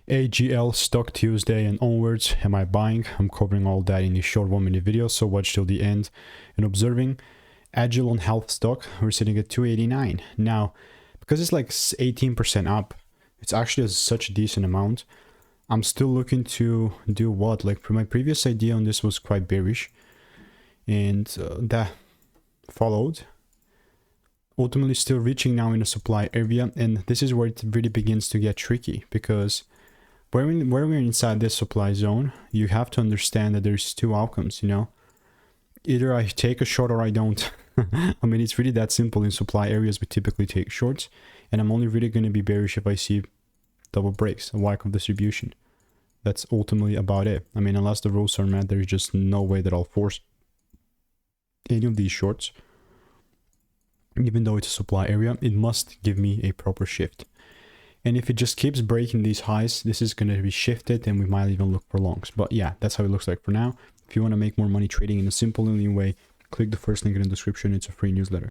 AGL stock Tuesday and onwards. Am I buying? I'm covering all that in this short 1-minute video, so watch till the end. And observing Agile on health stock, we're sitting at 289 now. Because it's like 18% up, it's actually such a decent amount. I'm still looking to do what? Like my previous idea on this was quite bearish, and that followed. Ultimately still reaching now in a supply area, and this is where it really begins to get tricky, because where we're inside this supply zone, you have to understand that there's two outcomes, you know. Either I take a short or I don't. I mean, it's really that simple. In supply areas, we typically take shorts, and I'm only really going to be bearish if I see double breaks, a whack of distribution. That's ultimately about it. I mean, unless the rules are met, there's just no way that I'll force any of these shorts. Even though it's a supply area, it must give me a proper shift. And if it just keeps breaking these highs, this is going to be shifted, and we might even look for longs. But yeah, that's how it looks like for now. If you want to make more money trading in a simple and lean way, click the first link in the description. It's a free newsletter.